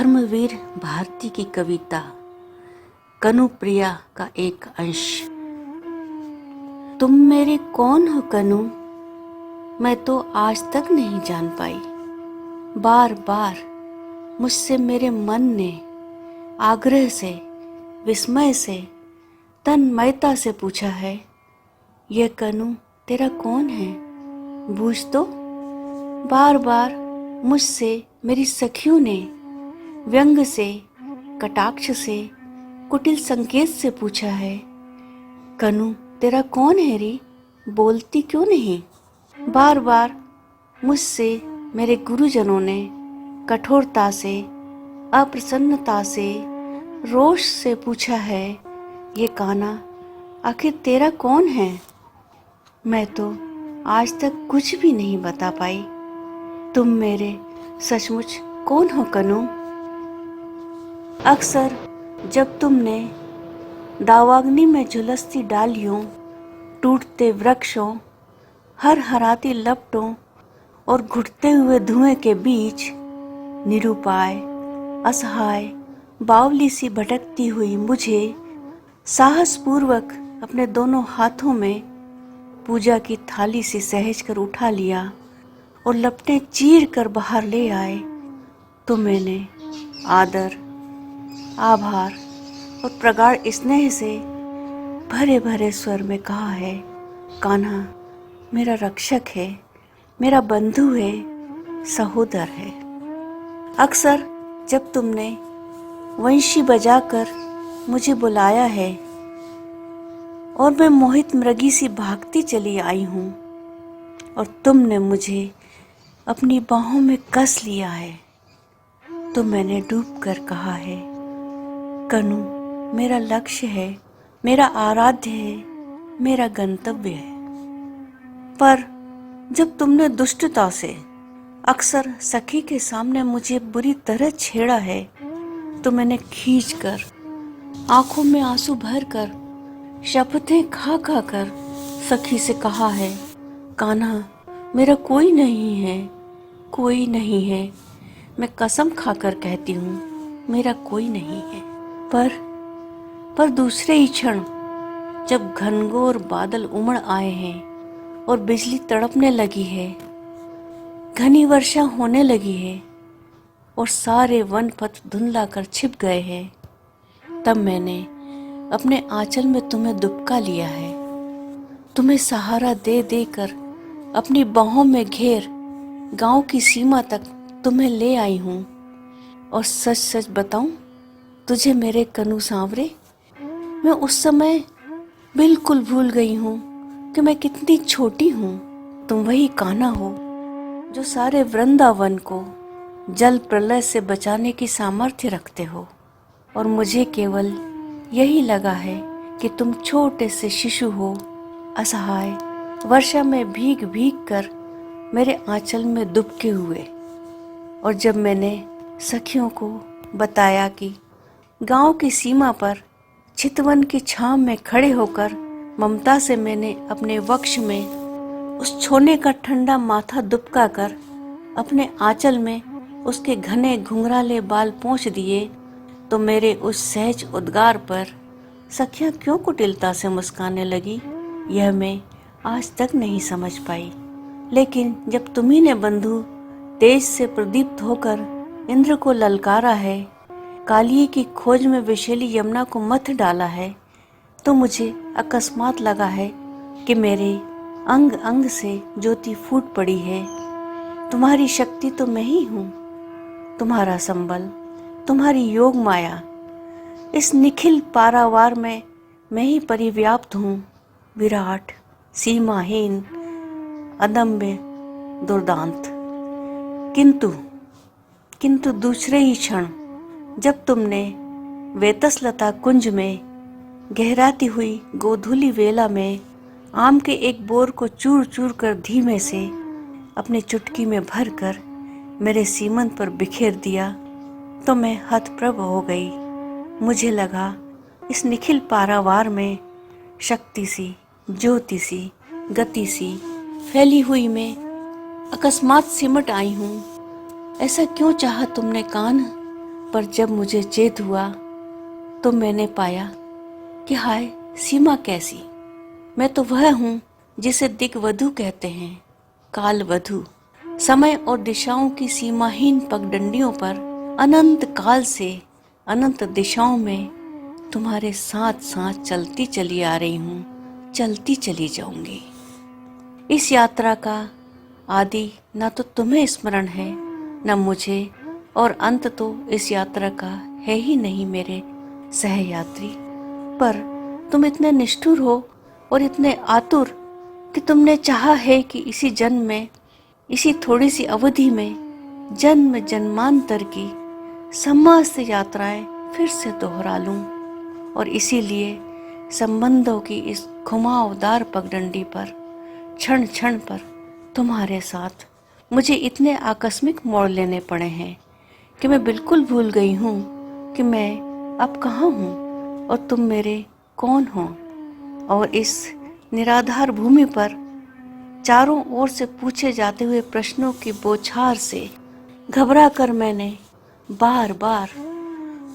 धर्मवीर भारती की कविता कनु प्रिया का एक अंश। तुम मेरे कौन हो कनु, मैं तो आज तक नहीं जान पाई। बार बार मुझसे मेरे मन ने आग्रह से, विस्मय से, तन्मयता से पूछा है, ये कनु तेरा कौन है, बूझ तो। बार बार मुझसे मेरी सखियों ने व्यंग से, कटाक्ष से, कुटिल संकेत से पूछा है, कनु तेरा कौन है रे, बोलती क्यों नहीं। बार बार मुझसे मेरे गुरुजनों ने कठोरता से, अप्रसन्नता से, रोष से पूछा है, ये कान्हा आखिर तेरा कौन है। मैं तो आज तक कुछ भी नहीं बता पाई। तुम मेरे सचमुच कौन हो कनु। अक्सर जब तुमने दावाग्नि में झुलसती डालियों, टूटते वृक्षों, हर हराती लपटों और घुटते हुए धुएं के बीच निरुपाय, असहाय, बावली सी भटकती हुई मुझे साहसपूर्वक अपने दोनों हाथों में पूजा की थाली से सहज कर उठा लिया और लपटें चीर कर बाहर ले आए, तो मैंने आदर, आभार और प्रगाढ़ स्नेह से भरे भरे स्वर में कहा है, कान्हा मेरा रक्षक है, मेरा बंधु है, सहोदर है। अक्सर जब तुमने वंशी बजाकर मुझे बुलाया है और मैं मोहित मृगी सी भागती चली आई हूँ और तुमने मुझे अपनी बाहों में कस लिया है, तो मैंने डूब कर कहा है, कनु मेरा लक्ष्य है, मेरा आराध्य है, मेरा गंतव्य है। पर जब तुमने दुष्टता से अक्सर सखी के सामने मुझे बुरी तरह छेड़ा है, तो मैंने खींचकर, आंखों में आंसू भरकर, शपथें खा खा कर सखी से कहा है, कान्हा मेरा कोई नहीं है, कोई नहीं है। मैं कसम खाकर कहती हूँ, मेरा कोई नहीं है। पर दूसरे ही क्षण जब घनघोर बादल उमड़ आए हैं और बिजली तड़पने लगी है, घनी वर्षा होने लगी है और सारे वन पथ धुंधला कर छिप गए हैं, तब मैंने अपने आंचल में तुम्हें दुबका लिया है। तुम्हें सहारा दे देकर अपनी बाहों में घेर गांव की सीमा तक तुम्हें ले आई हूँ। और सच सच बताऊं तुझे मेरे कनु सांवरे, मैं उस समय बिल्कुल भूल गई हूँ कि मैं कितनी छोटी हूँ। तुम वही कान्हा हो जो सारे वृंदावन को जल प्रलय से बचाने की सामर्थ्य रखते हो, और मुझे केवल यही लगा है कि तुम छोटे से शिशु हो, असहाय, वर्षा में भीग भीग कर मेरे आंचल में दुबके हुए। और जब मैंने सखियों को बताया कि गांव की सीमा पर चितवन की छांव में खड़े होकर ममता से मैंने अपने वक्ष में उस छोने का ठंडा माथा दुबका कर अपने आंचल में उसके घने घुंघराले बाल पोंछ दिए, तो मेरे उस सहज उद्गार पर सखियां क्यों कुटिलता से मुस्काने लगी, यह मैं आज तक नहीं समझ पाई। लेकिन जब तुम्ही ने बंधु तेज से प्रदीप्त होकर इंद्र को ललकारा है, कालिए की खोज में विशेली यमुना को मथ डाला है, तो मुझे अकस्मात लगा है कि मेरे अंग अंग से ज्योति फूट पड़ी है। तुम्हारी शक्ति तो मैं ही हूँ, तुम्हारा संबल, तुम्हारी योग माया, इस निखिल पारावार में मैं ही परिव्याप्त हूँ, विराट, सीमाहीन, अदम्य, दुर्दांत। किंतु दूसरे ही क्षण जब तुमने वेतसलता कुंज में गहराती हुई गोधूली वेला में आम के एक बोर को चूर चूर कर धीमे से अपनी चुटकी में भरकर मेरे सीमन पर बिखेर दिया, तो मैं हतप्रभ हो गई। मुझे लगा इस निखिल पारावार में शक्ति सी, ज्योति सी, गति सी फैली हुई मैं अकस्मात सिमट आई हूँ। ऐसा क्यों चाहा तुमने कान्हा, पर जब मुझे चेत हुआ तो मैंने पाया कि हाय सीमा कैसी। मैं तो वह हूँ जिसे दिग्वधु कहते हैं, काल वधु। समय और दिशाओं की सीमाहीन पगडंडियों पर अनंत काल से अनंत दिशाओं में तुम्हारे साथ साथ चलती चली आ रही हूँ, चलती चली जाऊंगी। इस यात्रा का आदि न तो तुम्हें स्मरण है न मुझे, और अंत तो इस यात्रा का है ही नहीं मेरे सहयात्री। पर तुम इतने निष्ठुर हो और इतने आतुर कि तुमने चाहा है कि इसी जन्म में, इसी थोड़ी सी अवधि में जन्म जन्मांतर की समस्त यात्राएं फिर से दोहरा लूं, और इसीलिए संबंधों की इस घुमावदार पगडंडी पर क्षण क्षण पर तुम्हारे साथ मुझे इतने आकस्मिक मोड़ लेने पड़े हैं कि मैं बिल्कुल भूल गई हूँ कि मैं अब कहाँ हूँ और तुम मेरे कौन हो। और इस निराधार भूमि पर चारों ओर से पूछे जाते हुए प्रश्नों की बौछार से घबरा कर मैंने बार बार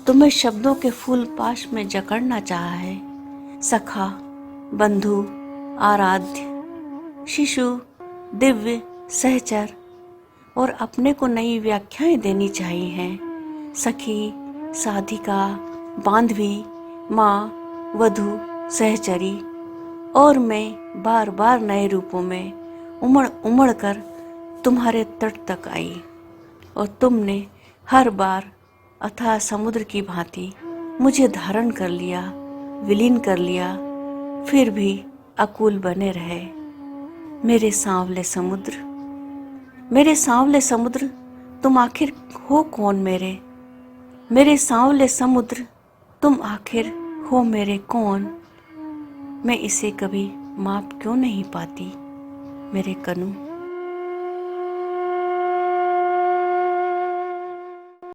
तुम्हें शब्दों के फूल पाश में जकड़ना चाहा है। सखा, बंधु, आराध्य, शिशु, दिव्य, सहचर, और अपने को नई व्याख्याएं देनी चाहिए हैं। सखी, साधिका, बांधवी, माँ, वधु, सहचरी, और मैं बार बार नए रूपों में उमड़ उमड़ कर तुम्हारे तट तक आई, और तुमने हर बार अथाह समुद्र की भांति मुझे धारण कर लिया, विलीन कर लिया, फिर भी अकुल बने रहे। मेरे सांवले समुद्र, मेरे सांवले समुद्र, तुम आखिर हो कौन मेरे? मेरे सांवले समुद्र, तुम आखिर हो मेरे कौन? मैं इसे कभी माप क्यों नहीं पाती मेरे कनू?